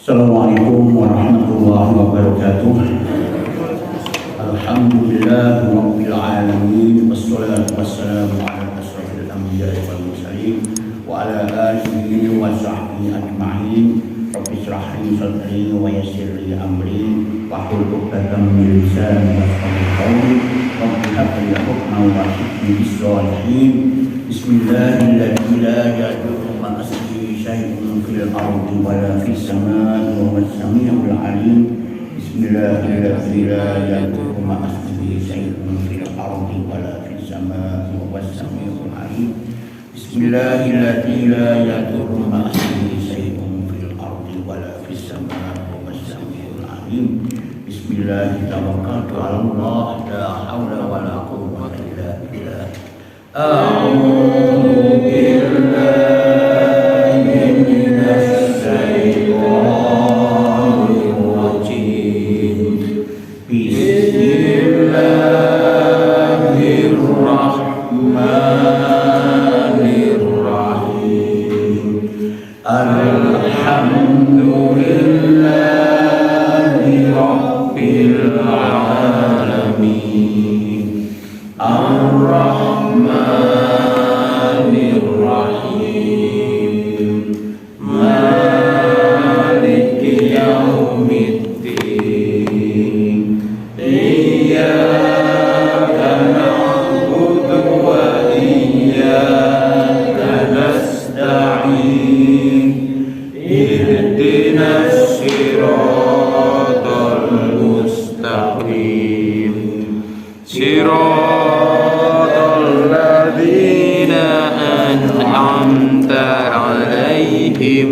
Assalamualaikum warahmatullahi wabarakatuh. Alhamdulillah rabbil alamin wassalatu wassalamu ala asyrafil anbiya'i wal mursalin wa ala alihi wa sahbihi ajma'in. Rabbi shrah li sadri wa yassir li amri wahlul 'uqdatam min lisani yafqahu qawli. Rabbi hab li hukman wa hikmatan bis-shalihin. Bismillahirrahmanirrahim. La ya'lamu ma asri syai'un fil ardi wa la fis samaa'i wa huwas samii'ul 'aliim. Bismillahirrahmanirrahim. La ya'lamu ma asri syai'un fil ardi wa la fis samaa'i wa huwas samii'ul 'aliim. Bismillahirrahmanirrahim. La ya'lamu ma asri syai'un fil ardi wa la fis samaa'i wa huwas samii'ul 'aliim. Bismillahirrahmanirrahim. Tawakkaltu 'alallah la haula wa la quwwata illa billah. A'udzu billahi minasy syaithanir rajim. Bismillahirrahmanirrahim. Alhamdulillahi rabbil alamin. Ar-Rahmanir-Rahim. Maliki yaumiddin. Iyyaka na'budu wa iyyaka nasta'in. Ihdinas siratal mustaqim. Siratal ladzina an'amta 'alaihim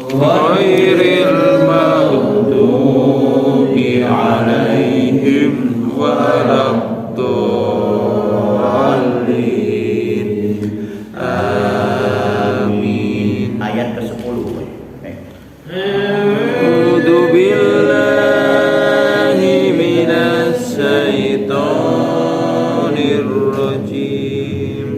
ghairil maghdubi 'alaihim waladdallin. Amin. Ayat ke-10. A'udzu billahi minasy syaithanir rajim.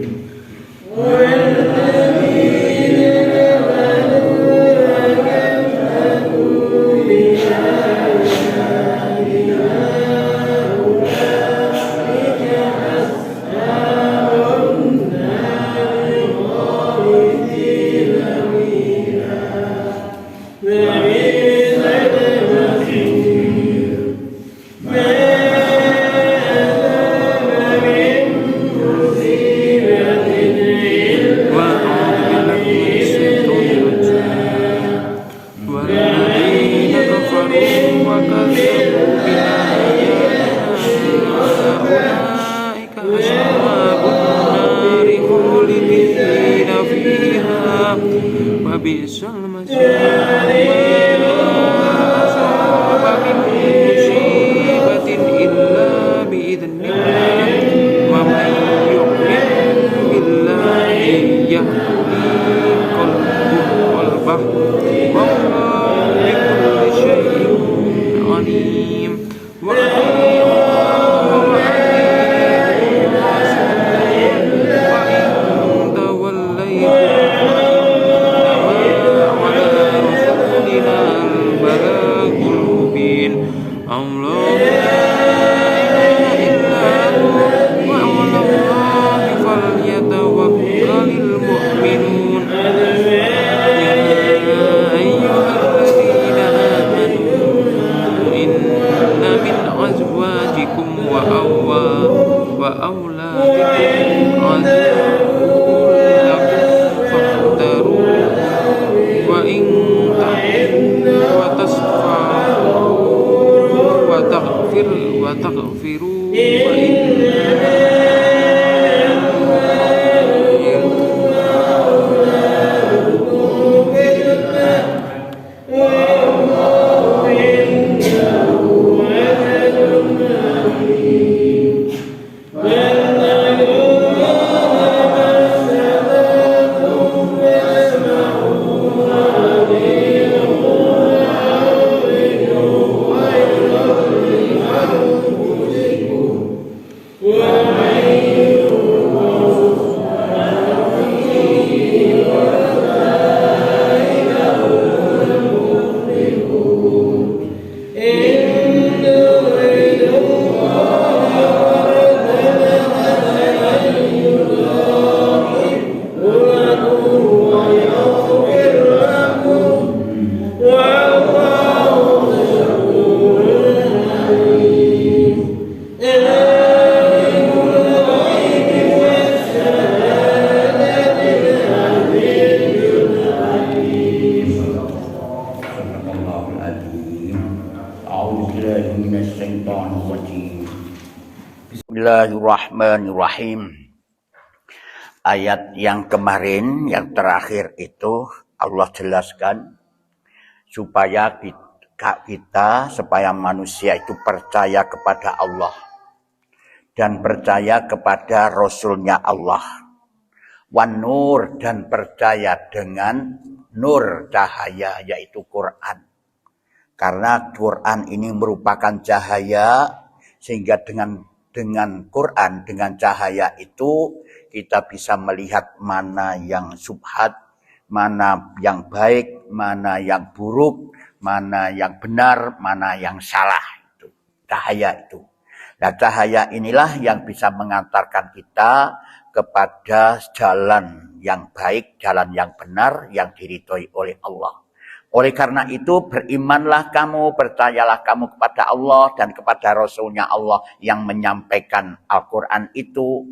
الحليم أعوذ بالله من الشيطان الرجيم Bismillahirrahmanirrahim. Ayat yang kemarin, yang terakhir itu Allah jelaskan supaya supaya manusia itu percaya kepada Allah dan percaya kepada Rasulnya Allah. Wan nur, dan percaya dengan nur cahaya, yaitu Quran. Karena Quran ini merupakan cahaya, sehingga dengan Quran, dengan cahaya itu kita bisa melihat mana yang subhat, mana yang baik, mana yang buruk, mana yang benar, mana yang salah. Itu cahaya itu. Nah, cahaya inilah yang bisa mengantarkan kita kepada jalan yang baik, jalan yang benar, yang diridhoi oleh Allah. Oleh karena itu, berimanlah kamu, percayalah kamu kepada Allah dan kepada Rasulnya Allah yang menyampaikan Al-Quran itu.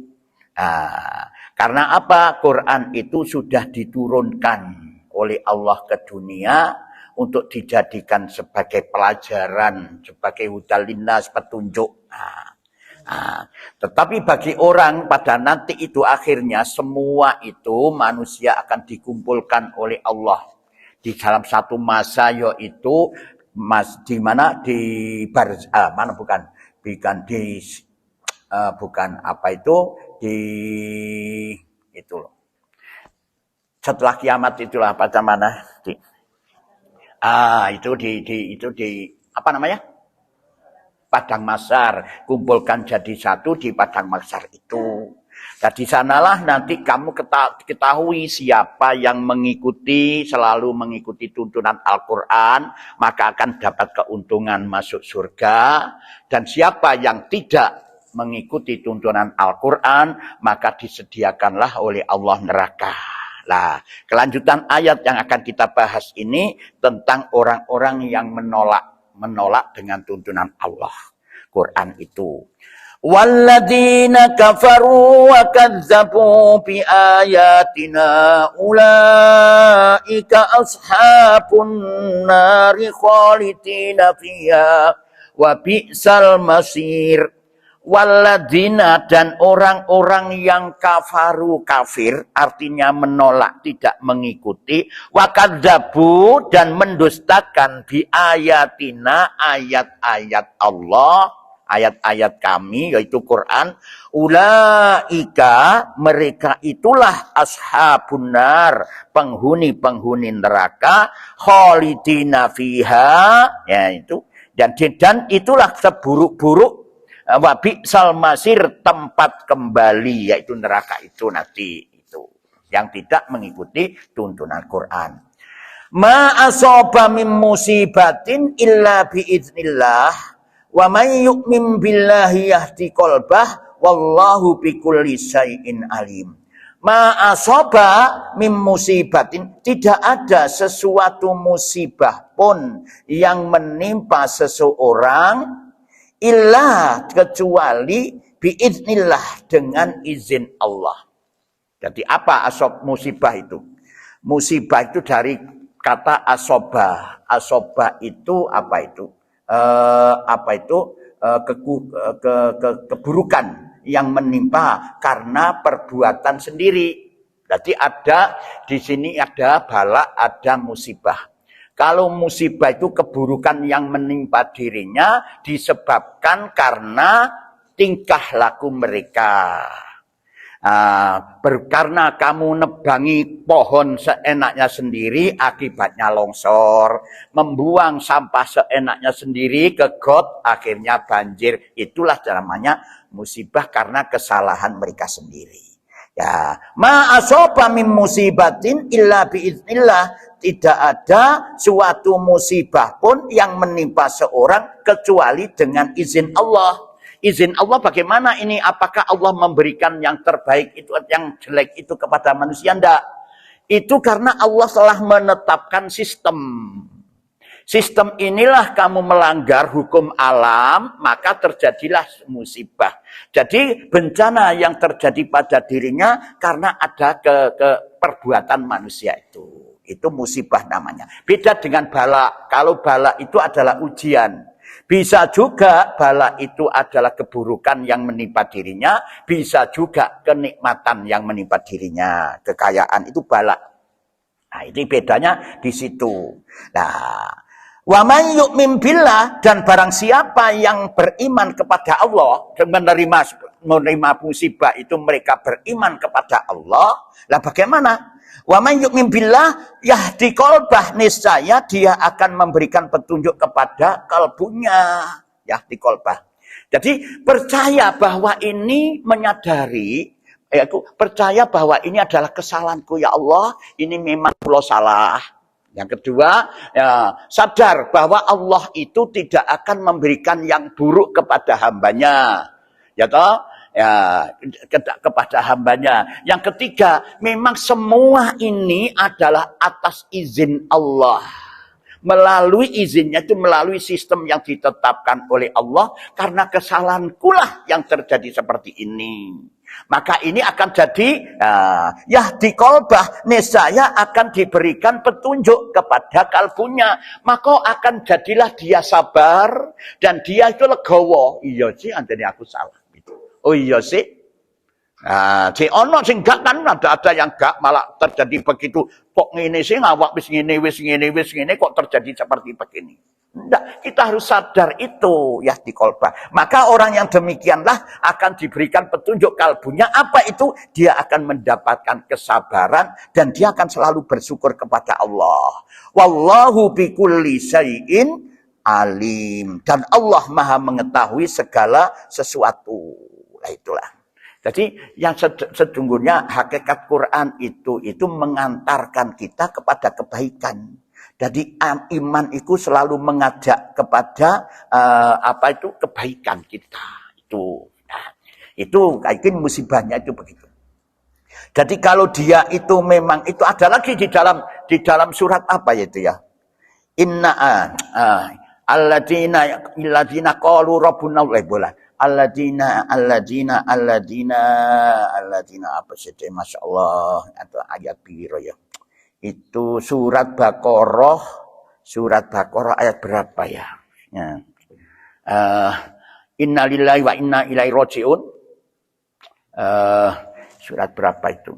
Karena apa? Quran itu sudah diturunkan oleh Allah ke dunia untuk dijadikan sebagai pelajaran, sebagai hudal linnas, petunjuk. Tetapi bagi orang pada nanti itu akhirnya semua itu manusia akan dikumpulkan oleh Allah di dalam satu masa, yaitu di mana di itu loh. Setelah kiamat itulah pada mana itu di apa namanya? Padang Mahsyar, kumpulkan jadi satu di Padang Mahsyar itu. Nah, di sanalah nanti kamu ketahui siapa yang selalu mengikuti tuntunan Al-Quran, maka akan dapat keuntungan masuk surga. Dan siapa yang tidak mengikuti tuntunan Al-Quran, maka disediakanlah oleh Allah neraka. Nah, kelanjutan ayat yang akan kita bahas ini tentang orang-orang yang menolak dengan tuntunan Allah. Quran itu. Walladzina kafaru wa kadzabu bi ayatina ulaika ashabun nari khalidina fiha wa bi'sal masir. Walladzina, dan orang-orang yang kafaru, kafir artinya menolak, tidak mengikuti, wa kadzabu, dan mendustakan bi ayatina, ayat-ayat Allah, ayat-ayat kami, yaitu Quran. Ulaika, mereka itulah ashabun nar, penghuni-penghuni neraka, khalidina fiha, ya itu. Dan itulah seburuk-buruk wa bi'sal masir, tempat kembali, yaitu neraka itu nanti, itu yang tidak mengikuti tuntunan Quran. Ma asaba min musibatin illa biiznillah wa may yu'min billahi yahdi qalbah wallahu bikulli syai'in alim. Ma asaba min musibatin, tidak ada sesuatu musibah pun yang menimpa seseorang illa, kecuali biiznillah, dengan izin Allah. Jadi apa musibah itu? Musibah itu dari kata asoba. Asoba itu apa itu? Keburukan yang menimpa karena perbuatan sendiri. Jadi di sini ada bala, ada musibah. Kalau musibah itu keburukan yang menimpa dirinya disebabkan karena tingkah laku mereka. Karena kamu nebangi pohon seenaknya sendiri, akibatnya longsor. Membuang sampah seenaknya sendiri ke got, akhirnya banjir. Itulah namanya musibah karena kesalahan mereka sendiri. Ya, ma asaba min musibatin illa biiznillah. Tidak ada suatu musibah pun yang menimpa seorang kecuali dengan izin Allah. Izin Allah bagaimana ini? Apakah Allah memberikan yang terbaik itu, yang jelek itu kepada manusia? Tidak. Itu karena Allah telah menetapkan sistem. Sistem inilah kamu melanggar hukum alam, maka terjadilah musibah. Jadi bencana yang terjadi pada dirinya karena ada perbuatan manusia itu. Itu musibah namanya. Beda dengan bala. Kalau bala itu adalah ujian. Bisa juga bala itu adalah keburukan yang menimpa dirinya. Bisa juga kenikmatan yang menimpa dirinya. Kekayaan itu bala. Nah, ini bedanya di situ. Nah, wa man yu'min billah, dan barang siapa yang beriman kepada Allah dan menerima musibah itu mereka beriman kepada Allah. Lah bagaimana? Wa man yu'min billah yahdi qalbah, niscaya dia akan memberikan petunjuk kepada kalbunya. Yahdi qalbah. Jadi percaya bahwa ini menyadari, aku percaya bahwa ini adalah kesalahanku ya Allah, ini memang pulau salah. Yang kedua, ya, sadar bahwa Allah itu tidak akan memberikan yang buruk kepada hambanya. Ya toh? Ya, kepada hambanya. Yang ketiga, memang semua ini adalah atas izin Allah. Melalui izinnya itu melalui sistem yang ditetapkan oleh Allah. Karena kesalahanku lah yang terjadi seperti ini. Maka ini akan jadi yahdi qalbah, niscaya akan diberikan petunjuk kepada kalbunya. Maka akan jadilah dia sabar dan dia itu legowo. Iya sih, antene aku salah. Oh iya sih. Si ono sing gak kan ada yang gak malah terjadi begitu. Kok ngene sih ngawak wis ngene kok terjadi seperti begini. Enggak, kita harus sadar itu ya di qalbah. Maka orang yang demikianlah akan diberikan petunjuk kalbunya. Apa itu? Dia akan mendapatkan kesabaran dan dia akan selalu bersyukur kepada Allah. Wallahu bikulli syai'in alim. Dan Allah Maha mengetahui segala sesuatu. Nah, itulah. Jadi yang sesungguhnya hakikat Quran itu mengantarkan kita kepada kebaikan. Jadi iman itu selalu mengajak kepada kebaikan kita. Itu. Nah, itu mungkin musibahnya itu begitu. Jadi kalau dia itu memang itu ada lagi di dalam surat apa itu ya? Inna alladzina qalu rabbuna bola. Alladzina apa sih, Masya Allah, atau ayat biru ya. Itu surat Baqarah ayat berapa ya? Inna lillahi wa inna ilaihi raji'un. Surat berapa itu?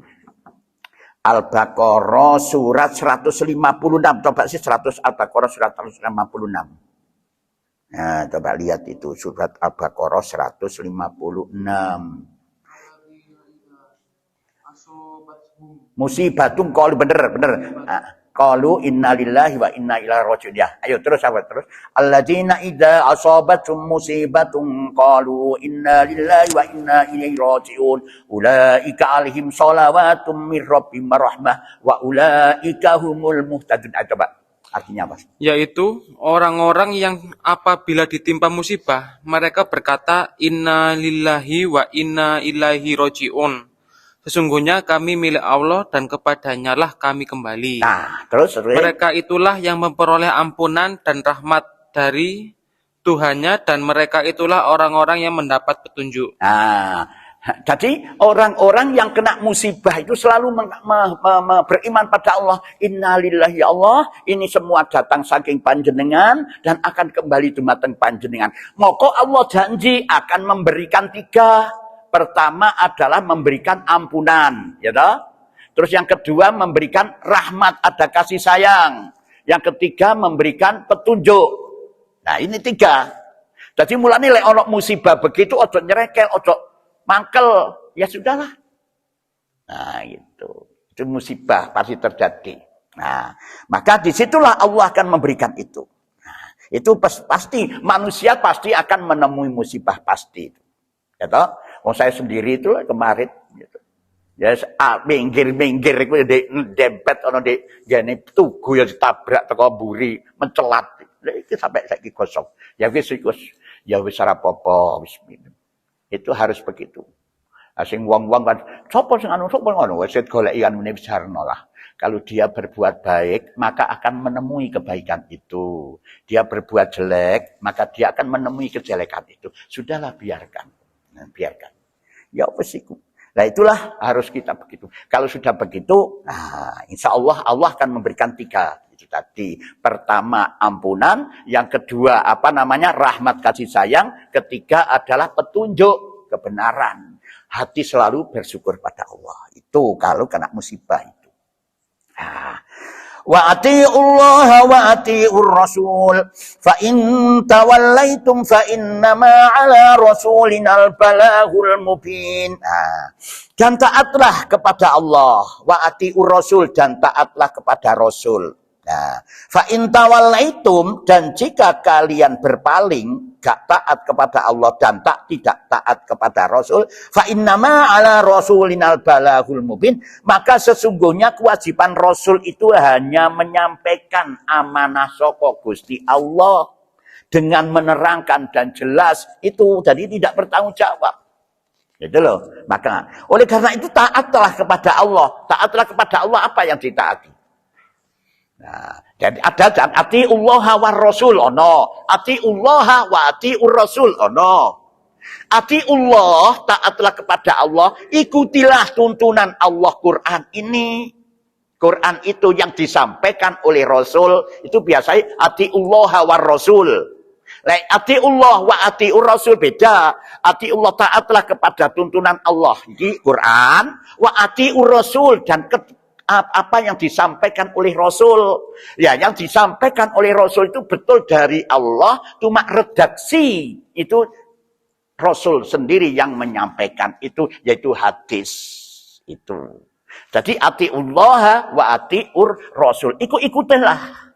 Al-Baqarah surat 156. Coba sih Al-Baqarah surat 156. Nah, coba lihat itu surat Al-Baqarah 156. Musibatum qalu bener. Qalu innalillahi wa inna ilaihi raji'un. Ya, ayo terus. Alladzina idza asabatum musibatun qalu innalillahi wa inna ilaihi raji'un. Ulaika alaihim shalawatum mir rabbihim rahmah wa ulaika humul muhtadun. Coba artinya apa? Yaitu orang-orang yang apabila ditimpa musibah, mereka berkata, Inna lillahi wa inna ilaihi roji'un. Sesungguhnya kami milik Allah dan kepadanya lah kami kembali. Nah, terus. Mereka itulah yang memperoleh ampunan dan rahmat dari Tuhannya, dan mereka itulah orang-orang yang mendapat petunjuk. Nah, jadi orang-orang yang kena musibah itu selalu beriman pada Allah. Innalillahi ya Allah, ini semua datang saking panjenengan dan akan kembali dumateng panjenengan. Moko Allah janji akan memberikan 3. Pertama adalah memberikan ampunan, ya toh? Terus yang kedua memberikan rahmat, ada kasih sayang. Yang ketiga memberikan petunjuk. Nah, ini 3. Jadi mulane lek ono musibah begitu ojo nyerekel, ojo mangkel, ya sudahlah. Nah, itu musibah pasti terjadi. Nah, maka disitulah Allah akan memberikan itu. Nah, itu pasti manusia pasti akan menemui musibah pasti. Ya toh? Saya sendiri itu kemarin. Gitu. Ya minggir itu dempet ono di gene tugu ya ditabrak teko mburi, mencelat. Iki sampai saiki gosong. Ya wis ora apa-apa wis. Itu harus begitu. Asing wong-wong kan sapa sing anu wis goleki anune sarana lah. Kalau dia berbuat baik, maka akan menemui kebaikan itu. Dia berbuat jelek, maka dia akan menemui kejelekan itu. Sudahlah biarkan. Ya apa sih? Nah itulah harus kita begitu. Kalau sudah begitu, nah, insya Allah Allah akan memberikan 3 itu tadi. Pertama ampunan, yang kedua rahmat kasih sayang, ketiga adalah petunjuk kebenaran. Hati selalu bersyukur pada Allah. Itu kalau kena musibah itu. Nah, wa atiullaha wa atiur rasul fa in tawallaitum fa innama ala rasulinal balagul mubin. Dan taatlah kepada Allah, wa atiur rasul, dan taatlah kepada rasul. Fa in tawallaitum, dan jika kalian berpaling, gak taat kepada Allah dan tidak taat kepada Rasul, fa innama ala rasulinal balagul mubin, maka sesungguhnya kewajiban Rasul itu hanya menyampaikan amanah saka Gusti Allah dengan menerangkan dan jelas itu, jadi tidak bertanggung jawab. Gitu loh. Maka oleh karena itu taatlah kepada Allah. Taatlah kepada Allah, apa yang ditaati? Nah, jadi ada atiullaha war rasul ono, atiullaha wa atiur rasul ono. Atiullah, taatlah kepada Allah, ikutilah tuntunan Allah Quran ini. Quran itu yang disampaikan oleh Rasul itu biasanya atiullaha war rasul. Atiullah wa atiur rasul beda. Atiullah, taatlah kepada tuntunan Allah di Quran, wa atiur rasul, dan apa yang disampaikan oleh Rasul. Ya, yang disampaikan oleh Rasul itu betul dari Allah, cuma redaksi itu Rasul sendiri yang menyampaikan itu, yaitu hadis itu. Jadi atiullah wa atiur rasul, ikut-ikutilah.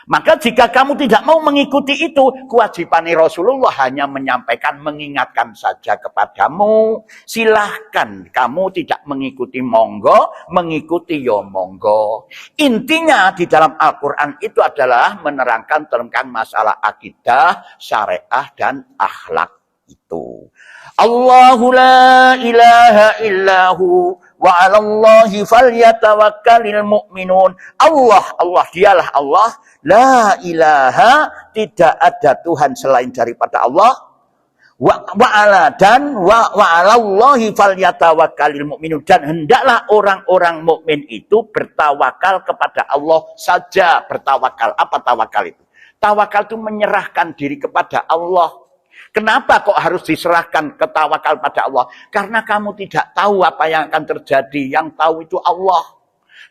Maka jika kamu tidak mau mengikuti itu, kewajiban Rasulullah hanya menyampaikan, mengingatkan saja kepadamu. Silahkan kamu tidak mengikuti, monggo, mengikuti ya monggo. Intinya di dalam Al-Quran itu adalah menerangkan tentang masalah akidah, syariah, dan akhlak itu. Allahu la ilaha illahu wa 'alallahi falyatawakkalul mu'minun. Allah dialah Allah. La ilaha, tidak ada Tuhan selain daripada Allah. Wa 'alallahi falyatawakkalul mu'minun, dan hendaklah orang-orang mukmin itu bertawakal kepada Allah saja. Bertawakal. Apa tawakal itu? Tawakal itu menyerahkan diri kepada Allah. Kenapa kok harus diserahkan ke tawakal pada Allah? Karena kamu tidak tahu apa yang akan terjadi. Yang tahu itu Allah.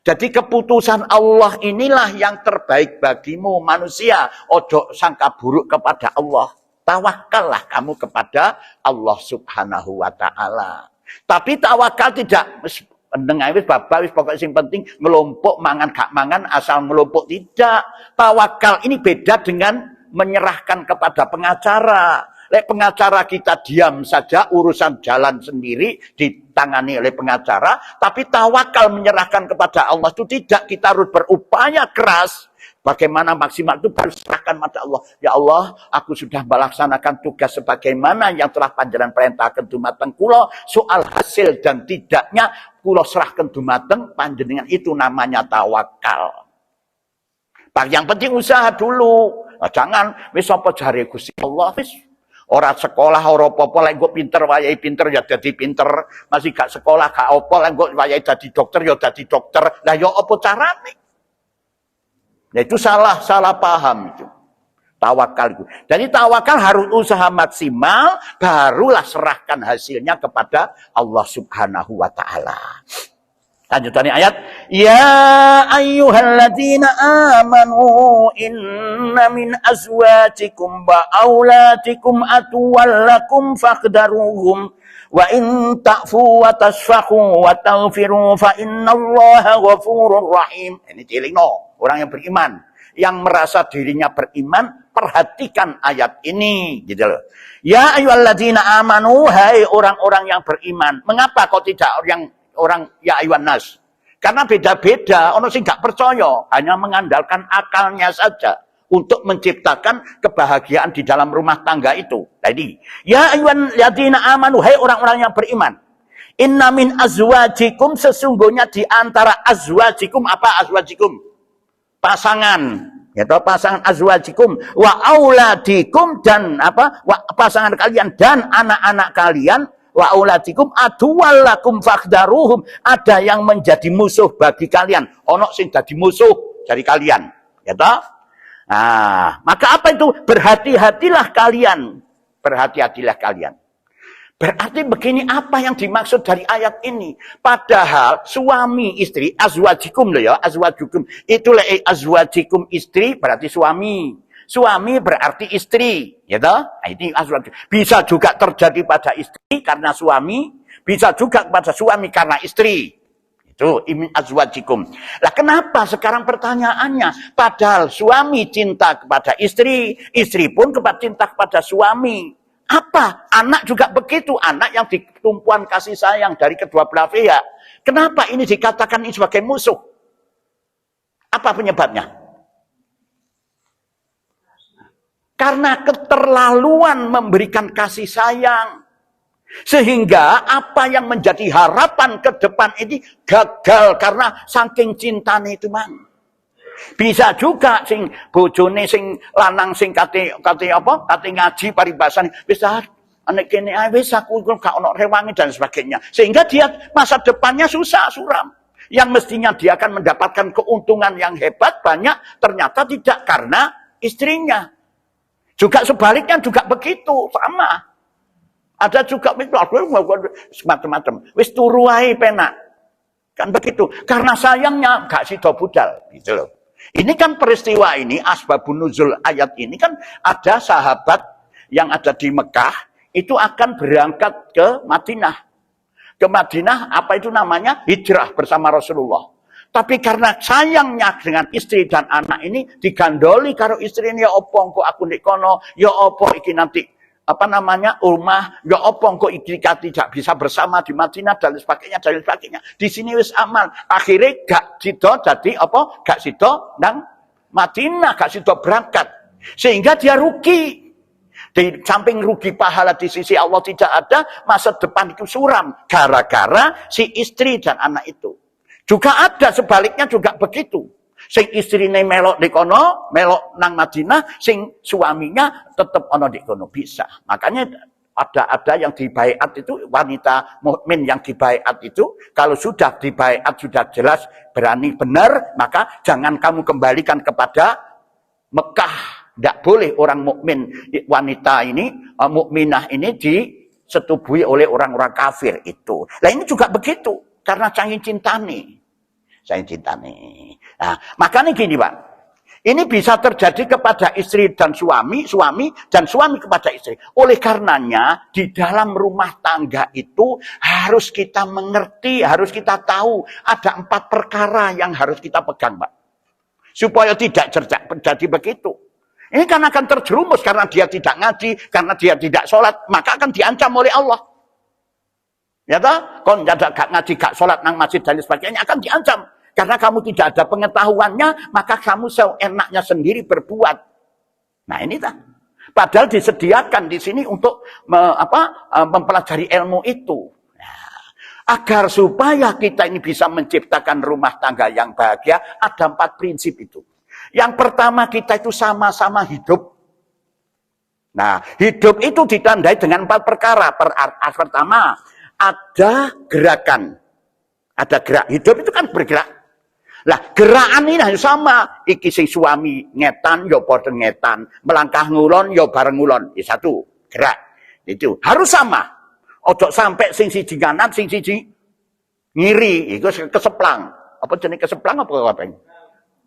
Jadi keputusan Allah inilah yang terbaik bagimu, manusia. Ojo sangka buruk kepada Allah. Tawakallah kamu kepada Allah Subhanahu wa ta'ala. Tapi tawakal tidak pokoknya yang penting ngelompok mangan gak mangan asal ngelompok, tidak. Tawakal ini beda dengan menyerahkan kepada pengacara. Pengacara kita diam saja, urusan jalan sendiri ditangani oleh pengacara, tapi tawakal menyerahkan kepada Allah itu tidak. Kita harus berupaya keras. Bagaimana maksimal itu harus serahkan pada Allah. Ya Allah, aku sudah melaksanakan tugas sebagaimana yang telah panjenengan perintahkan dumateng kula. Soal hasil dan tidaknya kula serahkan dumateng panjenengan, itu namanya tawakal. Yang penting usaha dulu. Nah, jangan wis apa jare Gusti Allah wis ora sekolah ora apa-apa, lek engko pinter wayahe pinter ya dadi pinter, masih gak sekolah gak apa, lek engko wayahe dadi dokter ya dadi dokter. Lah ya apa carane? Nah, itu salah paham itu. Tawakal itu. Jadi tawakal harus usaha maksimal, barulah serahkan hasilnya kepada Allah Subhanahu wa taala. Lanjutannya ayat, ya ayyuhalladzina amanu inna min azwajikum wa auladikum atuwallakum faqdaruhum wa in ta'fu wa tasfahu wa taghfiru fa innallaha ghafurur rahim. Ini dilingno orang yang beriman, yang merasa dirinya beriman, perhatikan ayat ini gitu loh. Ya ayyuhalladzina amanu, hai orang-orang yang beriman. Mengapa kok tidak orang ya ayuhan nas? Karena beda-beda, ono sing gak percaya, hanya mengandalkan akalnya saja untuk menciptakan kebahagiaan di dalam rumah tangga itu. Tadi, ya ayuhan ladina amanu, hai orang-orang yang beriman. Inna min azwajikum, sesungguhnya di antara azwajikum, apa azwajikum? Pasangan, yaitu pasangan azwajikum, wa auladikum, dan apa? Pasangan kalian dan anak-anak kalian. wa auladikum aduwwal lakum fakhdaruhum. Ada yang menjadi musuh bagi kalian. Ono sing dadi musuh dari kalian. Ya toh? Nah, maka apa itu? Berhati-hatilah kalian. Berhati-hatilah kalian. Berarti begini, apa yang dimaksud dari ayat ini? Padahal suami istri, azwajikum loh ya, azwajikum. Itulah azwajikum istri berarti suami. Suami berarti istri, ya toh? Nah, ini azwajikum. Bisa juga terjadi pada istri karena suami, bisa juga pada suami karena istri. Itu imin azwajikum. Lah kenapa sekarang pertanyaannya? Padahal suami cinta kepada istri, istri pun cinta kepada suami. Apa? Anak juga begitu. Anak yang ditumpuan kasih sayang dari kedua belah pihak. Kenapa ini dikatakan ini sebagai musuh? Apa penyebabnya? Karena keterlaluan memberikan kasih sayang. Sehingga apa yang menjadi harapan ke depan ini gagal karena saking cintanya itu mang. Bisa juga sing bojone sing lanang sing kate ngaji paribasan bisa anek kene ae wis aku gak ono rewangi dan sebagainya. Sehingga dia masa depannya susah suram. Yang mestinya dia akan mendapatkan keuntungan yang hebat banyak ternyata tidak karena istrinya. Juga sebaliknya juga begitu sama. Ada juga macam-macam. Wis turu ae penak. Kan begitu. Karena sayangnya gak sida budal gitu loh. Ini kan peristiwa ini asbabun nuzul ayat ini kan ada sahabat yang ada di Mekah itu akan berangkat ke Madinah. Ke Madinah apa itu namanya? Hijrah bersama Rasulullah. Tapi karena sayangnya dengan istri dan anak ini digandoli karo istri ini, ya opo engko aku ndek kono, ya opo iki nanti apa namanya rumah, ya opo engko iki tidak bisa bersama di Madinah dan sebagainya dan sebagainya. Di sini wis aman. Akhirnya gak sido jadi apa? Gak sido nang Madinah, gak sido berangkat. Sehingga dia rugi. Di samping rugi pahala di sisi Allah tidak ada, masa depan itu suram gara-gara si istri dan anak itu. Juga ada sebaliknya juga begitu. Sing istrine melok di kono, melok nang Madinah, sing suaminya tetap ono di kono bisa. Makanya ada yang dibaiat itu wanita mukmin yang dibaiat itu kalau sudah dibaiat sudah jelas berani benar, maka jangan kamu kembalikan kepada Mekah. Tidak boleh orang mukmin wanita ini mukminah ini disetubui oleh orang-orang kafir itu. Nah ini juga begitu karena saking cintane. Saya cinta nih. Nah, makanya gini Pak. Ini bisa terjadi kepada istri dan suami dan suami kepada istri. Oleh karenanya, di dalam rumah tangga itu harus kita mengerti, harus kita tahu. Ada 4 perkara yang harus kita pegang Pak. Supaya tidak terjadi begitu. Ini kan akan terjerumus karena dia tidak ngaji, karena dia tidak sholat, maka akan diancam oleh Allah. Ya toh, kon gak ngaji, gak sholat nang masjid dan sebagainya akan diancam. Karena kamu tidak ada pengetahuannya, maka kamu seenaknya sendiri berbuat. Nah ini kan. Padahal disediakan di sini untuk mempelajari ilmu itu. Nah, agar supaya kita ini bisa menciptakan rumah tangga yang bahagia, ada 4 prinsip itu. Yang pertama kita itu sama-sama hidup. Nah, hidup itu ditandai dengan 4 perkara. Pertama, ada gerakan. Ada gerak. Hidup itu kan bergerak. Lah, gerakan ini harus sama. Iki sing suami ngetan, ya padha ngetan. Melangkah ngulon, ya bareng ngulon. Ya satu, gerak. Itu harus sama. Ojo sampai sing siji kanan, sing siji ngiri. Itu keseplang. Apa jenis keseplang apa?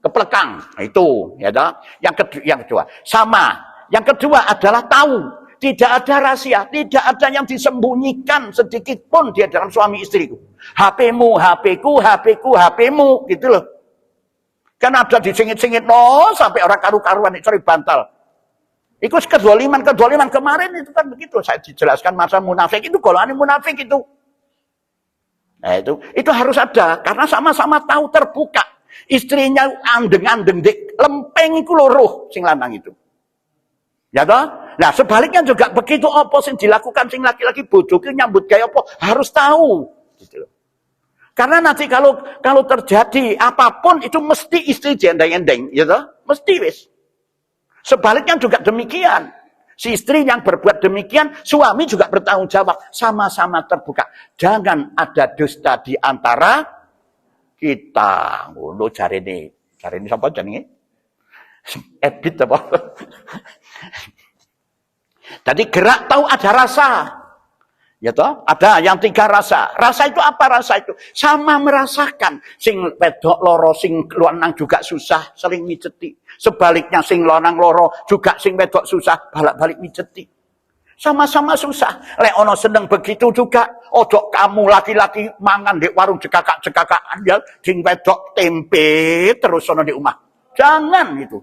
Keplekang. Nah, itu, ya dah. Yang kedua, sama. Yang kedua adalah tahu. Tidak ada rahasia, tidak ada yang disembunyikan sedikit pun di dalam suami istriku. HP-mu, HP-ku, HP-ku, HP-mu, gitu loh. Kan ada disingit-singit, sampai orang karu-karuan, sorry bantal. Itu kedoliman kemarin itu kan begitu. Saya dijelaskan masa munafik itu, golongan munafik itu. Nah itu harus ada, karena sama-sama tahu terbuka. Istrinya andeng-andeng, lempeng itu loroh, sing lanang itu. Ya toh? Nah, sebaliknya juga begitu apa sing dilakukan sing laki-laki bojoke nyambut gaya apa harus tahu gitu loh. Karena nanti kalau terjadi apapun itu mesti istri jendeng-endeng, ya toh? Mesti wis. Sebaliknya juga demikian. Si istri yang berbuat demikian, suami juga bertanggung jawab. Sama-sama terbuka. Jangan ada dusta di antara kita. Ngono jarene. Jarene sapa jenenge? Ebit apa? Jadi gerak tahu ada rasa. Ya toh, ada yang 3 rasa. Rasa itu apa rasa itu? Sama merasakan. Sing wedok loro, sing lanang juga susah, sering mijeti. Sebaliknya sing lanang loro juga sing wedok susah, balik-balik mijeti. Sama-sama susah. Lek ono seneng begitu juga. Ojo kamu laki-laki mangan di warung cekakak-cekakaan ya, sing wedok tempe terus ono di rumah. Jangan itu.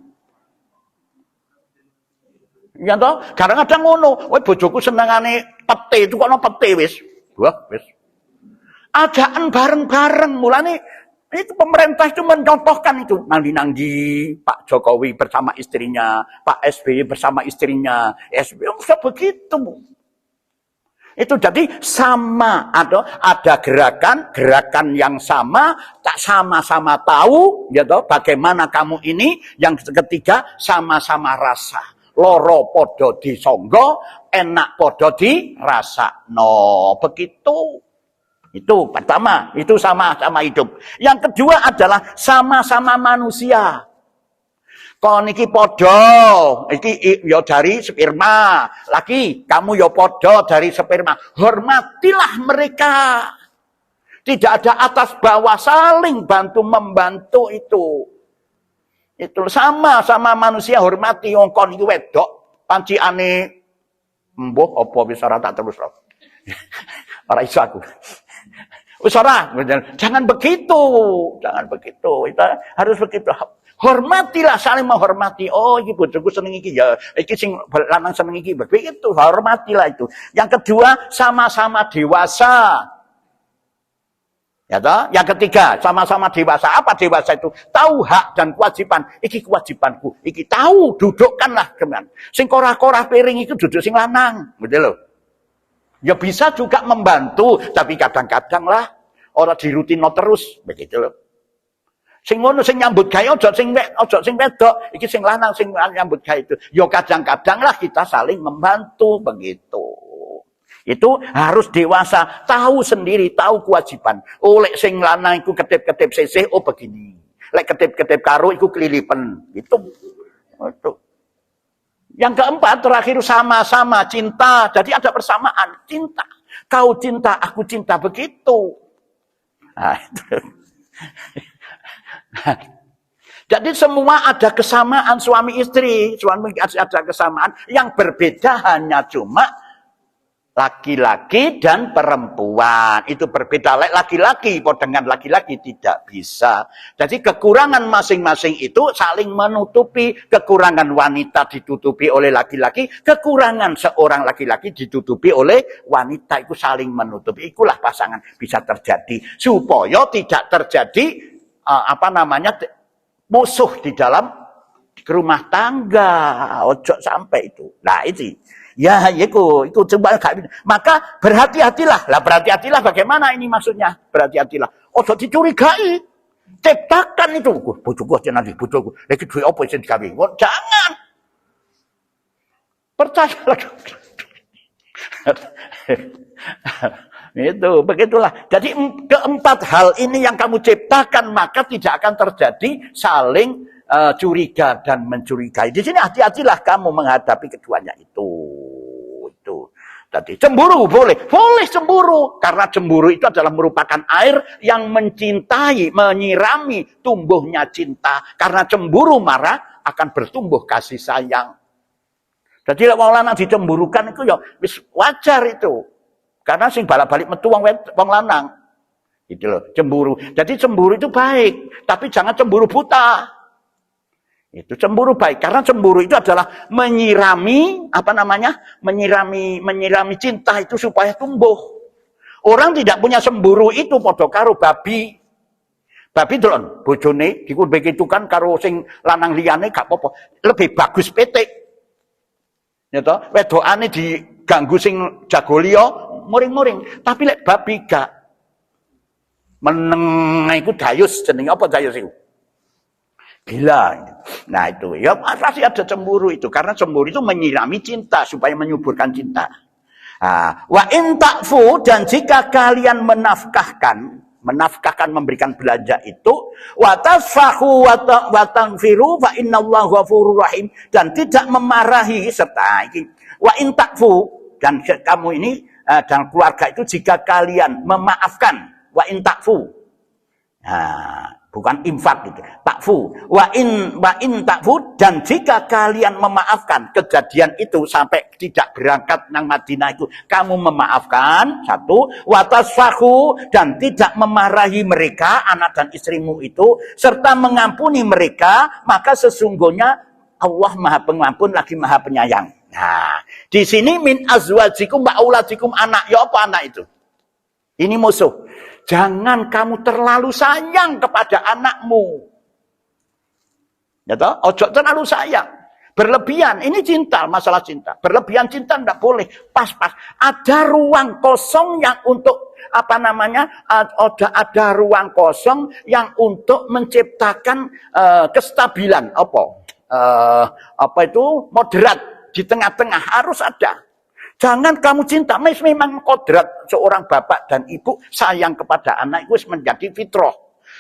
Ya toh, kadang-kadang ngono, bojoku senengane pete itu kok ono pete wis. Wah, wis. Ajaan bareng-bareng, mulane itu pemerintah itu mencontohkan itu. Nangdi Pak Jokowi bersama istrinya, Pak SBY bersama istrinya, SBY bisa begitu. Itu jadi sama, ada gerakan yang sama, tak sama-sama tahu, ya toh, bagaimana kamu ini. Yang ketiga, sama-sama rasa. Loro podo disonggo, enak podo dirasa. No, begitu. Itu pertama, itu sama-sama hidup. Yang kedua adalah sama-sama manusia. Kon iki podo, iki yo dari sperma. Laki, kamu yo podo dari sperma. Hormatilah mereka. Tidak ada atas bawah, saling bantu-membantu itu. Itu sama-sama manusia, hormati wong kon iki wedok, pancikane mbuh apa wis ora tak terus. Ora iso aku. Wis ora, jangan begitu. Jangan begitu. Kita harus begitu. Hormatilah, saling menghormati. Oh, iki bojoku seneng iki ya. Iki sing lanang seneng iki. Begitu, hormatilah itu. Yang kedua, sama-sama dewasa. Ya toh? Yang ketiga, sama-sama dewasa. Apa dewasa itu? Tahu hak dan kewajiban. Iki kewajibanku. Iki tahu, dudukkanlah kemudian. Sing korah-korah piring itu duduk sing lanang. Betul loh. Ya bisa juga membantu, tapi kadang-kadang lah orang dirutino terus, begitu loh. Sing ngono sing nyambut gawe ojo sing wedok, iki sing lanang sing nyambut gawe itu. Ya kadang-kadang lah kita saling membantu, begitu. Itu harus dewasa, tahu sendiri, tahu kewajiban. Oh, lek sing lanang iku ketip-ketip sisih, oh begini. Lek ketip-ketip karo iku kelilipen. Itu. Yang keempat, terakhir sama-sama cinta. Jadi ada persamaan, cinta. Kau cinta, aku cinta, begitu. Nah, itu. Jadi semua ada kesamaan suami istri. Suami ada kesamaan. Yang berbeda hanya cuma laki-laki dan perempuan. Itu berbeda. Laki-laki dengan laki-laki tidak bisa. Jadi kekurangan masing-masing itu saling menutupi. Kekurangan wanita ditutupi oleh laki-laki. Kekurangan seorang laki-laki ditutupi oleh wanita. Itu saling menutupi. Itulah pasangan bisa terjadi. Supaya tidak terjadi musuh di dalam rumah tangga. Ojo sampai itu. Nah itu. Ya, itu coba maka berhati-hatilah. Lah berhati-hatilah bagaimana ini maksudnya? Berhati-hatilah. Ojo dicurigai. Ciptakan itu. Bojoku aja nanti bojoku. Lagi duwe apa sing digawe? Jangan. Percayalah. Itu, begitulah. Jadi keempat hal ini yang kamu ciptakan, maka tidak akan terjadi saling curiga dan mencurigai. Di sini hati-hatilah kamu menghadapi keduanya itu. Tadi cemburu boleh cemburu, karena cemburu itu adalah merupakan air yang mencintai, menyirami tumbuhnya cinta. Karena cemburu marah akan bertumbuh kasih sayang. Jadi wong lanang dicemburukan itu ya wis wajar itu. Karena sing balak-balik metu wong lanang. Gitu loh, cemburu. Jadi cemburu itu baik, tapi jangan cemburu buta. Itu cemburu baik, karena cemburu itu adalah menyirami cinta itu supaya tumbuh. Orang tidak punya cemburu itu padha karo babi. Babi delon bojone dikon begitu kan karo sing lanang liyane gak apa-apa, lebih bagus petik. Ya toh, wedokane diganggu sing jago liya muring-muring, tapi lek babi gak meneng iku dayus, jenenge apa dayus iku? Gila. Nah itu, ya pasti ada cemburu itu. Karena cemburu itu menyirami cinta, supaya menyuburkan cinta. Wa in ta'fu, dan jika kalian menafkahkan memberikan belanja itu, wa tasfahu wa taghfiru fa innallaha ghafurur rahim, dan tidak memarahi serta wa in ta'fu, dan kamu ini dan keluarga itu jika kalian memaafkan, wa in ta'fu, bukan infak gitu, ta'fu, wa in ta'fu, dan jika kalian memaafkan, kejadian itu sampai tidak berangkat nang Madinah itu kamu memaafkan, satu, wa tasfahu, dan tidak memarahi mereka anak dan istrimu itu, serta mengampuni mereka, maka sesungguhnya Allah Maha Pengampun lagi Maha Penyayang. Nah, di sini min azwajikum wa auladikum, anak, ya apa anak itu? Ini musuh. Jangan kamu terlalu sayang kepada anakmu. Ya toh? Ojo terlalu sayang. Berlebihan, ini cinta, masalah cinta. Berlebihan cinta tidak boleh, pas-pas. Ada ruang kosong yang untuk ada ruang kosong yang untuk menciptakan kestabilan, moderat. Di tengah-tengah harus ada. Jangan kamu cinta, memang kodrat seorang bapak dan ibu sayang kepada anak itu menjadi fitrah.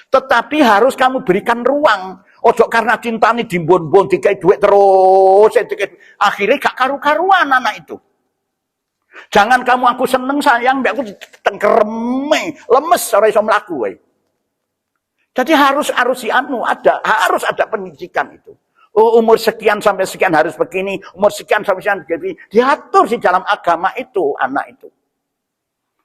Tetapi harus kamu berikan ruang. Ojo karena cinta ini dimbon-bon, dikai duit terus, akhirnya gak karu-karuan anak itu. Jangan kamu aku seneng sayang, aku tengkereme, lemes ora iso mlaku. Jadi harus harus ada pendidikan itu. Oh, umur sekian sampai sekian harus begini, umur sekian sampai sekian begini. Diatur di dalam agama itu, anak itu.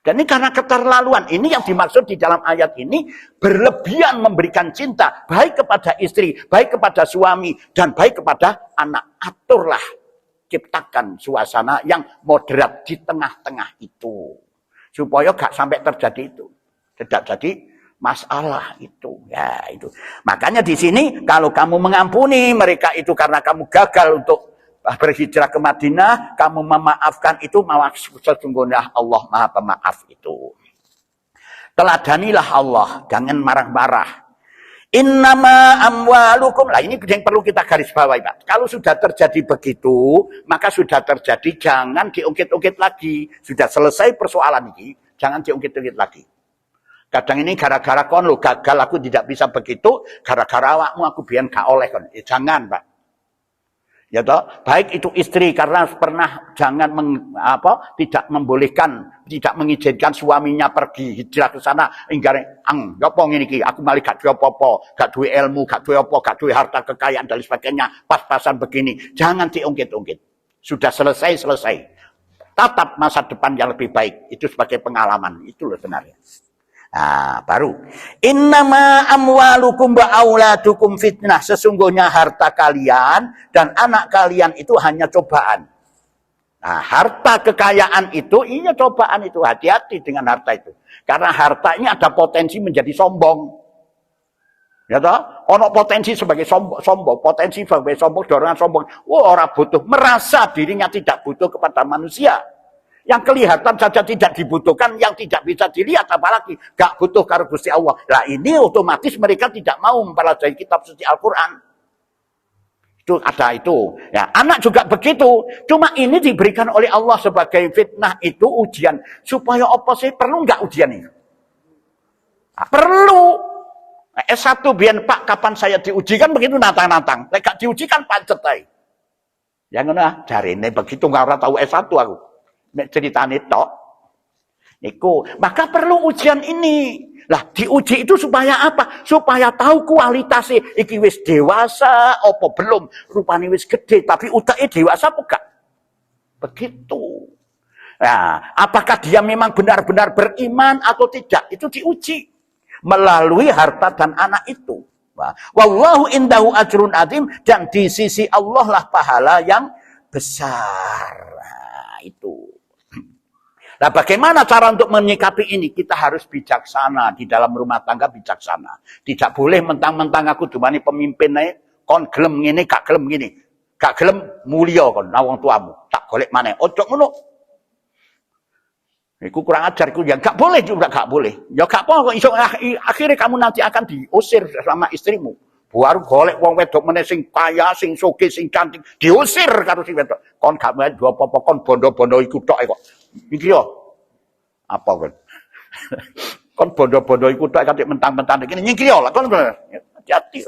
Dan ini karena keterlaluan. Ini yang dimaksud di dalam ayat ini, berlebihan memberikan cinta, baik kepada istri, baik kepada suami, dan baik kepada anak. Aturlah, ciptakan suasana yang moderat di tengah-tengah itu. Supaya gak sampai terjadi itu. Tidak jadi masalah itu, ya itu. Makanya di sini kalau kamu mengampuni mereka itu karena kamu gagal untuk berhijrah ke Madinah, kamu memaafkan itu, sesungguhnya Allah Maha Pemaaf itu. Teladanilah Allah, jangan marah-marah. Innama amwalukum, lah ini yang perlu kita garis bawahi, Pak. Kalau sudah terjadi begitu, maka sudah terjadi, jangan diungkit-ungkit lagi. Sudah selesai persoalan ini, jangan diungkit-ungkit lagi. Kadang ini gara-gara kon lo gagal aku tidak bisa begitu, gara-gara awakmu aku biyen gak oleh kon. Jangan, Pak. Ya toh, baik itu istri karena pernah tidak membolehkan, tidak mengizinkan suaminya pergi hijrah ke sana, enggare ya apa ngene iki, aku malah gak duwe apa-apa, gak duwe ilmu, gak duwe apa, gak duwe harta kekayaan dan sebagainya, pas-pasan begini. Jangan diungkit-ungkit. Sudah selesai. Tatap masa depan yang lebih baik, itu sebagai pengalaman, itu loh sebenarnya. Nah, baru innama amwalukum wa auladukum fitnah, sesungguhnya harta kalian dan anak kalian itu hanya cobaan. Nah, harta kekayaan itu iya cobaan itu, hati-hati dengan harta itu. Karena harta ini ada potensi menjadi sombong. Ya toh, ono potensi sebagai sombong, potensi sebagai sombong, dorongan sombong. Orang butuh, merasa dirinya tidak butuh kepada manusia. Yang kelihatan saja tidak dibutuhkan, yang tidak bisa dilihat apalagi gak butuh karo Gusti Allah. Nah ini otomatis mereka tidak mau mempelajari kitab suci Al-Quran. Itu ada itu. Ya, anak juga begitu. Cuma ini diberikan oleh Allah sebagai fitnah itu ujian. Supaya apa sih? Perlu nggak ujian ini? Nah, perlu. Nah, S1 biar Pak kapan saya diuji kan begitu nantang-nantang. Gak diujikan pancet aja. Yang mana? Cari ini begitu nggak orang tahu S1 aku. Ceritanya tok. Niku, maka perlu ujian ini. Lah, diuji itu supaya apa? Supaya tahu kualitasnya. Iki wis dewasa, apa belum? Rupanya wis gede, tapi utaknya dewasa apa enggak? Begitu. Nah, apakah dia memang benar-benar beriman atau tidak? Itu diuji. Melalui harta dan anak itu. Wallahu indahu ajrun azim, dan di sisi Allah lah pahala yang besar. Nah, itu. Nah, bagaimana cara untuk menyikapi ini? Kita harus bijaksana di dalam rumah tangga, bijaksana. Tidak boleh mentang-mentang aku dumani pemimpin kon gelem ngene, gak gelem ngene. Gak gelem mulia kon wong tuamu. Tak golek maneh. Ojo ngono. Iku kurang ajar iku ya gak boleh juga gak boleh. Ya gak apa kok iso akhirnya kamu nanti akan diusir sama istrimu. Baru golek wong wedok meneh sing kaya, sing sugih, sing cantik, diusir karo sing wedok. Kon gak main dua apa-apa kon bondo-bondo iku tok kok. Iki yo. Apa kon? Kon bondo-bondo iku tok kanthi mentang-mentang iki nyingkir yo lah kon. Hati.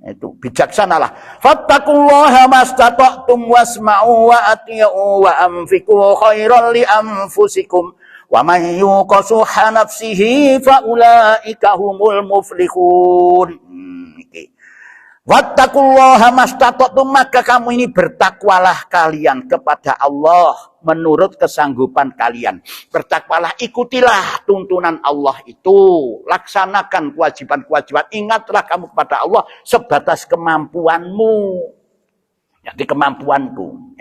Itu bijaksanalah. Fattaqullaha mastata'tum wasma'u wa ati'u wa anfiqu khairan li anfusikum. Wa man yuqa shuhha nafsihi fa ulaika humul muflihun. Wattaqullaha mastata'tum, maka kamu ini bertakwalah kalian kepada Allah menurut kesanggupan kalian. Bertakwalah, ikutilah tuntunan Allah itu, laksanakan kewajiban-kewajiban. Ingatlah kamu kepada Allah sebatas kemampuanmu. Jadi kemampuanku.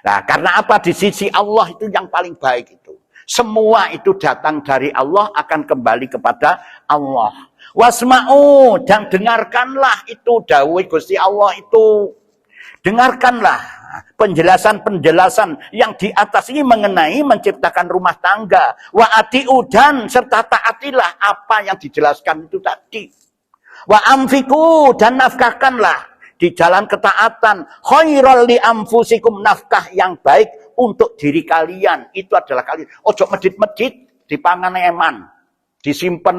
Nah, karena apa? Di sisi Allah itu yang paling baik itu. Semua itu datang dari Allah, akan kembali kepada Allah. Wasma'u, dan dengarkanlah itu dawuh Gusti Allah itu. Dengarkanlah penjelasan-penjelasan yang di atas ini mengenai menciptakan rumah tangga. Wa ati'u, dan serta taatilah apa yang dijelaskan itu tadi. Wa anfiqu, dan nafkahkanlah di jalan ketaatan. Khairal li anfusikum, nafkah yang baik untuk diri kalian. Itu adalah kalian. Ojo medit-medit, dipangan eman, disimpen,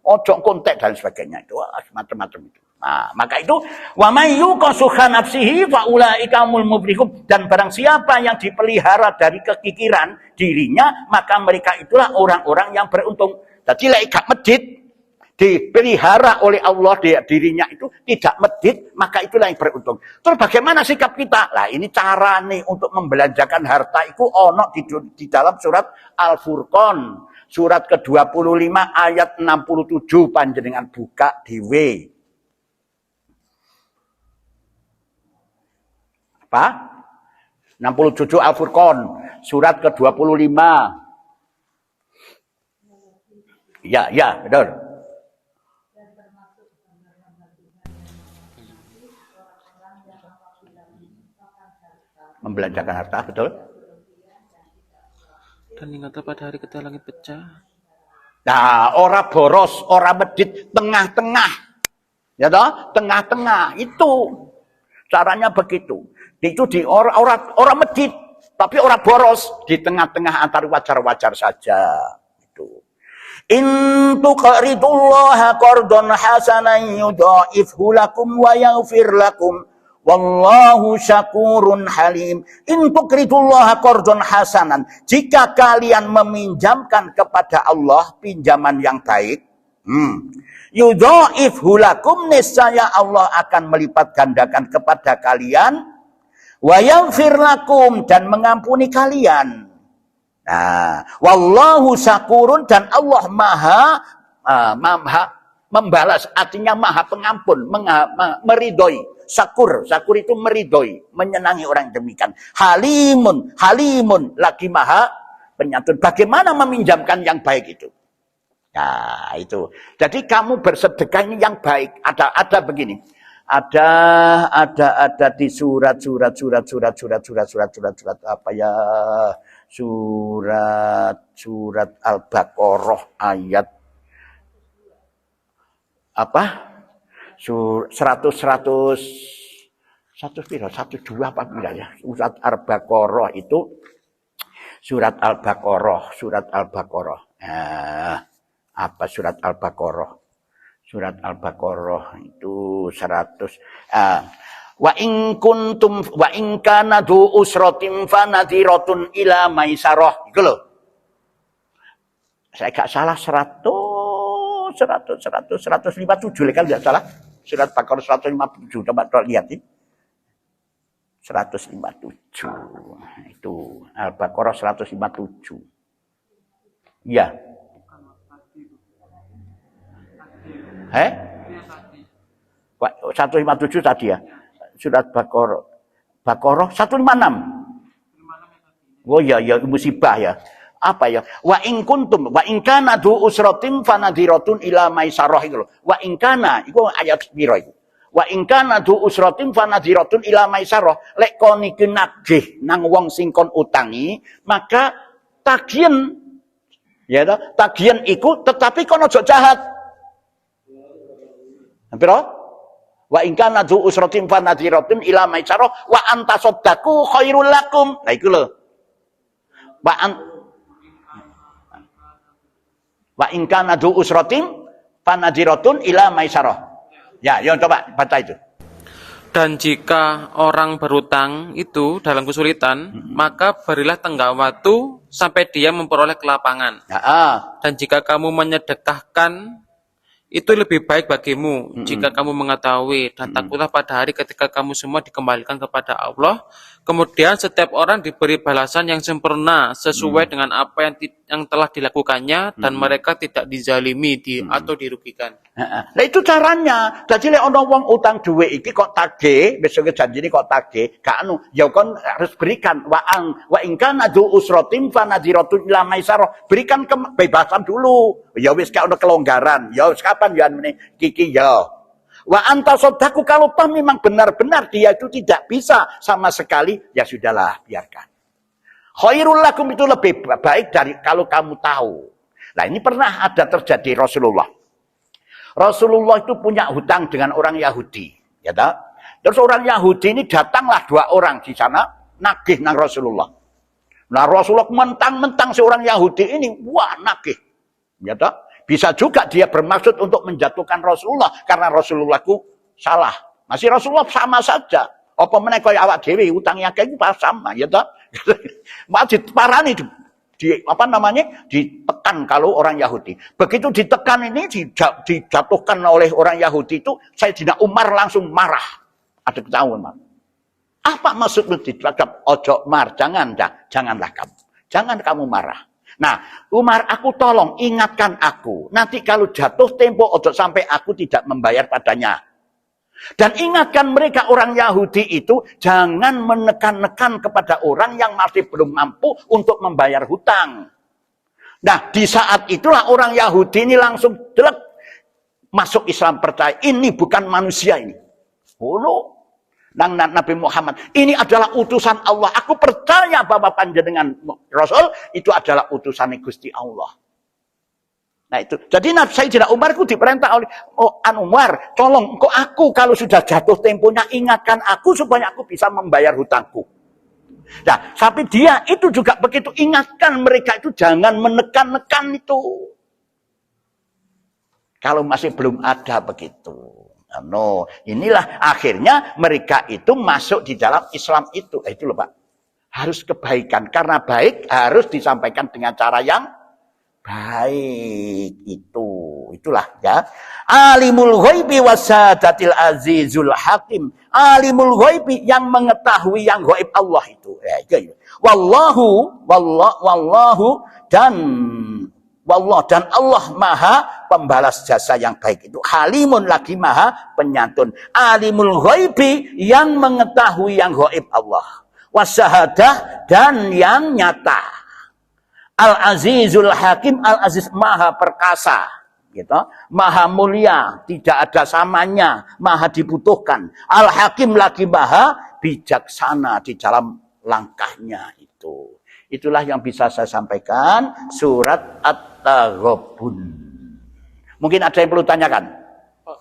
ojo kontek dan sebagainya. Itu macam-macam itu. Nah, maka itu wa may yuqa shuhha nafsihi fa ulaika humul muflihun, dan barang siapa yang dipelihara dari kekikiran dirinya, maka mereka itulah orang-orang yang beruntung. Jadi lek gak medit, dipelihara oleh Allah dirinya itu tidak medit, maka itulah yang beruntung. Terus bagaimana sikap kita? Lah ini cara nih untuk membelanjakan harta itu ono di dalam surat Al-Furqan, surat ke-25 ayat 67, panjenengan buka dhewe. Apa? 67 Al-Furqan, surat ke-25. Ya, betul. Membelanjakan harta, betul. Dan ingatlah pada hari ketika langit pecah. Nah, ora boros, ora medit, tengah-tengah. Ya toh? Tengah-tengah. Itu caranya begitu. Itu di ora medit, tapi ora boros, di tengah-tengah antara wajar-wajar saja. Itu. In tuqridullaha qardan hasanan yudha'ifhu lakum wa yaghfir lakum. Wallahu syakurun halim. In tuqridullaha qardan hasanan, jika kalian meminjamkan kepada Allah pinjaman yang baik, yudha'ifhu lakum, niscaya Allah akan melipat gandakan kepada kalian, wa yaghfir lakum, dan mengampuni kalian. Nah, wallahu syakurun, dan Allah maha membalas, artinya maha pengampun, meridhoi. Syakur itu meridhoi, menyenangi orang demikian. Halimun, lagi maha penyantun. Bagaimana meminjamkan yang baik itu? Nah, itu. Jadi kamu bersedekah ini yang baik. Ada begini. Ada di surat apa ya? Surat Al-Baqarah ayat apa? 102 apa bila ya? Surat Al-Baqarah itu surat Al-Baqarah. Apa surat Al-Baqarah? Surat Al-Baqarah itu 100. Wa in kana du usratin fanadhiratun ila maisarah. Itu loh. Saya gak salah 157 kan tidak salah. Surat Baqarah 157, coba lihat ini. 157. Itu Al-Baqarah 157. Iya. 157 tadi ya. Surat Baqarah 156. Oh ya, musibah ya. Apa ya? Wa in kana du usratin fanadhiratun ila maisarah itu. Wa in kana iku ayat piro iku? Wa in kana du usratin fanadhiratun ila maisarah. Lek kon iki nagih nang wong sing kon utangi, maka tagihan ya toh, tagihan iku tetapi kon aja jahat. Piro? Wa in kana dzu usratin fa nadhiratun ila maisarah wa anta saddaqu khairul lakum. Nah iku lho. Wa in kana dzu usratin fa nadhiratun ila maisarah. Ya, coba baca itu. Dan jika orang berutang itu dalam kesulitan, maka berilah tenggang waktu sampai dia memperoleh kelapangan. Ya, Dan jika kamu menyedekahkan, itu lebih baik bagimu jika kamu mengetahui, dan takutlah pada hari ketika kamu semua dikembalikan kepada Allah. Kemudian setiap orang diberi balasan yang sempurna sesuai dengan apa yang telah dilakukannya, dan mereka tidak dizalimi atau dirugikan. Nah itu caranya. Jadi lek ono wong utang duit iki kok tagih, besok janjine kok tagih, gak anu, ya kon harus berikan wa in kana dzu usratin fa nadhiratun ila maisarah. Berikan kebebasan dulu. Ya wis gak ono kelonggaran. Ya wis kapan ya meneh kiki ya. Wa anta sodaku, kalau toh memang benar-benar dia itu tidak bisa sama sekali, ya sudahlah, biarkan. Khairul lakum itu lebih baik dari kalau kamu tahu. Nah ini pernah ada terjadi Rasulullah. Rasulullah itu punya hutang dengan orang Yahudi, ya tak? Terus orang Yahudi ini datanglah 2 orang di sana nagih nang Rasulullah. Nah Rasulullah mentang-mentang seorang Yahudi ini, wah nagih, ya tak? Bisa juga dia bermaksud untuk menjatuhkan Rasulullah karena Rasulullah itu salah. Masih Rasulullah sama saja. Apa meneh kaya awak dhewe utangnya kayak itu sama, ya tak? Masih parani ditekan kalau orang Yahudi. Begitu ditekan ini, dijatuhkan oleh orang Yahudi itu, Sayyidina Umar langsung marah. Ada ketahuan, Mas. Apa maksudmu dicakap? Ojo Mar, janganlah kamu. Jangan kamu marah. Nah, Umar, aku tolong ingatkan aku. Nanti kalau jatuh tempo, ojo sampai aku tidak membayar padanya. Dan ingatkan mereka orang Yahudi itu jangan menekan-nekan kepada orang yang masih belum mampu untuk membayar hutang. Nah, di saat itulah orang Yahudi ini langsung jelek masuk Islam, percaya ini bukan manusia ini. Oh, Nang Nabi Muhammad ini adalah utusan Allah. Aku percaya bahwa panjenengan Rasul itu adalah utusan Gusti Allah. Nah itu. Jadi Sayyidina Umar itu diperintah oleh Umar, tolong kok aku kalau sudah jatuh temponya ingatkan aku supaya aku bisa membayar hutangku. Nah, tapi dia itu juga begitu ingatkan mereka itu jangan menekan-nekan itu. Kalau masih belum ada begitu. No, inilah akhirnya mereka itu masuk di dalam Islam itu. Itu loh Pak. Harus kebaikan. Karena baik harus disampaikan dengan cara yang baik itu. Itulah ya. Alimul ghaibi wasadatil azizul hakim. Alimul ghaibi yang mengetahui yang ghaib Allah itu. Ya, itu. Wallahu dan Allah maha pembalas jasa yang baik itu. Halimun lagi maha penyantun. Alimul ghaibi yang mengetahui yang ghaib Allah. Wasyahadah dan yang nyata. Al-Azizul Hakim, Al-Aziz maha perkasa, gitu. Maha mulia, tidak ada samanya, maha dibutuhkan. Al-Hakim lagi maha bijaksana di dalam langkahnya itu. Itulah yang bisa saya sampaikan surat At-Taghabun. Mungkin ada yang perlu tanyakan? Pak,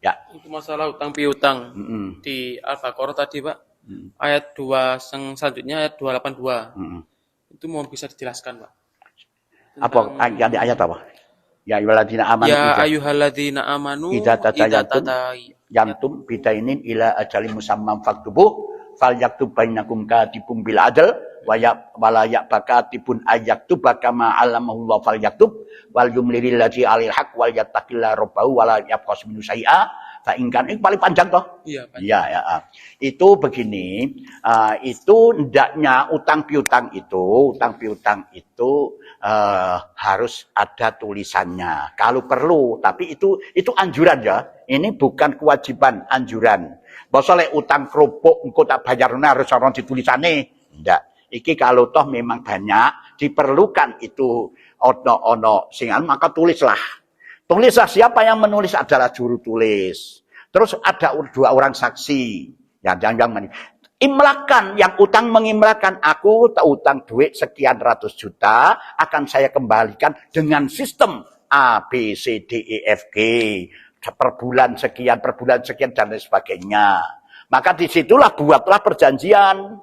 ya. Itu masalah utang piutang di Al-Baqarah tadi, Pak. Ayat 2 selanjutnya ayat 282. Itu mau bisa dijelaskan, Pak? Apa ayat apa? Ya ayyuhalladzina amanu. Ya ayyuhalladzina amanu idza tadayantum bidainin ila ajalin musamman faktubuh falyaktub bainakum katibun bil adl wala ya'bakatibun ayaktub kama 'allamahullahu falyaktub wal yumlil ladzi 'alil haq wal yattaqilla rabbahu wala yabqas min syai'a fa in kan ini paling panjang toh. Iya, panjang. Ya. Itu begini, itu hendaknya utang piutang itu harus ada tulisannya kalau perlu, tapi itu anjuran ya. Ini bukan kewajiban, anjuran. Bosok lek utang kerupuk engko tak bayarna harus ono ditulisane. Ndak. Iki kalau toh memang banyak diperlukan itu ono singan maka tulislah. Tulislah, siapa yang menulis adalah juru tulis. Terus ada 2 orang saksi. Ya, jangan imlakan, yang utang mengimlakan, aku utang duit sekian ratus juta, akan saya kembalikan dengan sistem A, B, C, D, E, F, G. per bulan sekian, dan lain sebagainya. Maka disitulah buatlah perjanjian.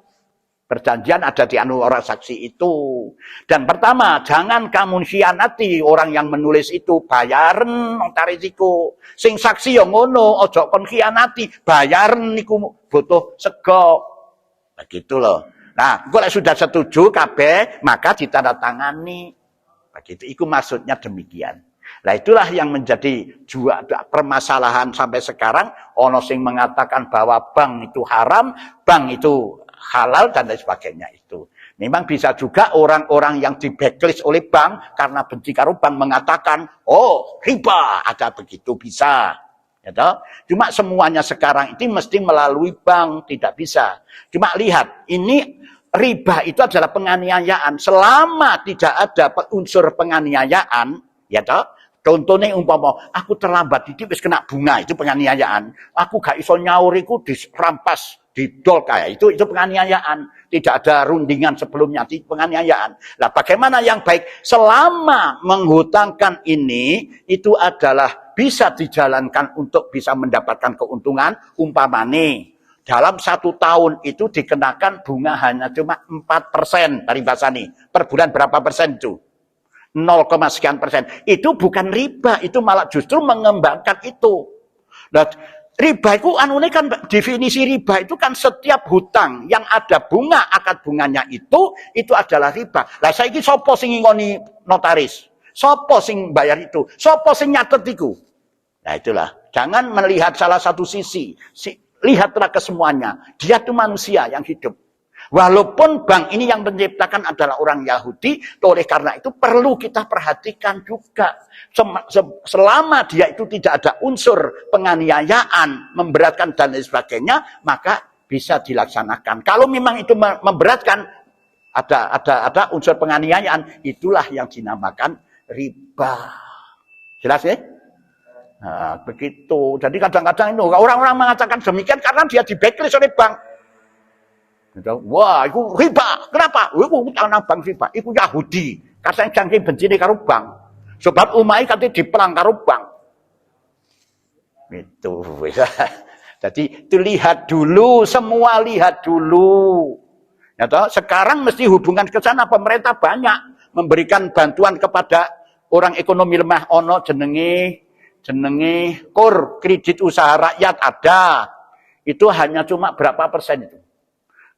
Perjanjian ada di orang saksi itu. Dan pertama, jangan kamu khianati orang yang menulis itu, bayaran notaris iku. Sing saksi yang ngono, ojo kon khianati, bayaran niku butuh sego. Begitu loh. Nah, kalau sudah setuju kabeh, maka ditandatangani. Begitu, itu maksudnya demikian. Nah, itulah yang menjadi permasalahan sampai sekarang. Ono sing mengatakan bahwa bank itu haram, bank itu halal dan lain sebagainya itu. Memang bisa juga orang-orang yang di blacklist oleh bank karena benci karo bank mengatakan, oh riba, ada begitu bisa. Ya toh? Cuma semuanya sekarang itu mesti melalui bank, tidak bisa. Cuma lihat, ini riba itu adalah penganiayaan. Selama tidak ada unsur penganiayaan, ya toh? Contohnya umpama, aku terlambat dikit wis kena bunga, itu penganiayaan. Aku gak iso nyaur iku dirampas, didol kayak itu penganiayaan. Tidak ada rundingan sebelumnya, itu penganiayaan. Nah, bagaimana yang baik? Selama menghutangkan ini, itu adalah bisa dijalankan untuk bisa mendapatkan keuntungan. Umpamane, dalam 1 tahun itu dikenakan bunga hanya cuma 4% dari Basani. Per bulan berapa persen itu? 0, sekian persen. Itu bukan riba, itu malah justru mengembangkan itu. Nah, riba itu kan definisi riba itu kan setiap hutang yang ada bunga, akad bunganya itu adalah riba. Lah saiki sapa sing ngoni notaris? Sapa sing bayar itu? Sapa sing nyatet iku? Nah, itulah. Jangan melihat salah satu sisi. Lihatlah ke semuanya. Dia itu manusia yang hidup. Walaupun bank ini yang menciptakan adalah orang Yahudi, oleh karena itu perlu kita perhatikan juga. Selama dia itu tidak ada unsur penganiayaan, memberatkan dan lain sebagainya, maka bisa dilaksanakan. Kalau memang itu memberatkan, ada unsur penganiayaan, itulah yang dinamakan riba. Jelas ya? Nah, begitu. Jadi kadang-kadang itu orang-orang mengatakan demikian karena dia di blacklist oleh bank. Wah, itu riba. Kenapa? Itu tanah bank riba. Itu Yahudi. Karena jangan benci karo bank. Sebab umai katanya dipelang karo bank. Itu. Jadi itu lihat dulu, semua lihat dulu. Ya toh? Sekarang mesti hubungan ke sana pemerintah banyak memberikan bantuan kepada orang ekonomi lemah. Ono jenenge KUR, kredit usaha rakyat ada. Itu hanya cuma berapa persen itu?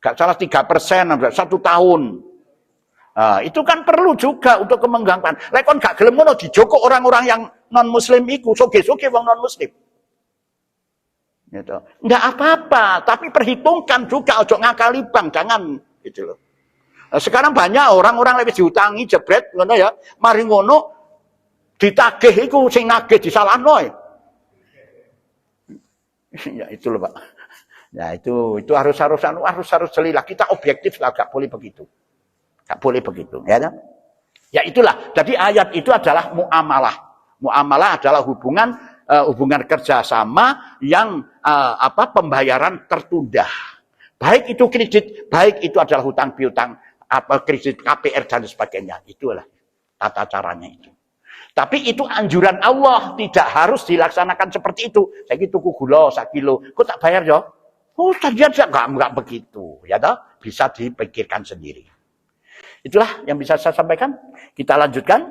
Gak salah 3%, 1 tahun. Nah, itu kan perlu juga untuk kemenggangan. Lekon gak gelem ngono dijoko orang-orang yang non-muslim iku, soge-soge wong non-muslim. Gitu. Enggak apa-apa, tapi perhitungkan juga, ojo ngakali bank, jangan gitu loh. Nah, sekarang banyak orang-orang lebih diutangi jebret ngono ya, mari ngono ditagih iku sing nagih disalahno. Ya itu loh, Pak. Ya itu harus jelilah. Kita objektif lah, gak boleh begitu. Gak boleh begitu, ya. Ya itulah. Jadi ayat itu adalah muamalah. Muamalah adalah hubungan kerjasama yang pembayaran tertunda. Baik itu kredit, baik itu adalah hutang piutang, kredit KPR dan sebagainya. Itulah tata caranya itu. Tapi itu anjuran Allah, tidak harus dilaksanakan seperti itu. Saya tuku gula 1 kilo, kok tak bayar ya? Oh, ternyata enggak begitu, ya toh? Bisa dipikirkan sendiri. Itulah yang bisa saya sampaikan. Kita lanjutkan.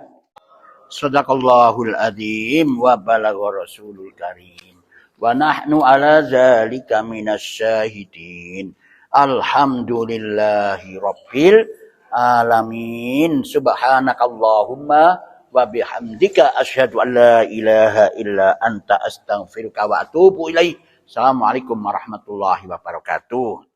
Shadaqallahul adzim wa balagha rasulul karim. Wa nahnu ala dzalika minasyahidin. Alhamdulillahi rabbil alamin. Subhanakallahumma wa bihamdika asyhadu an la ilaha illa anta astaghfiruka wa atubu ilaik. Assalamualaikum warahmatullahi wabarakatuh.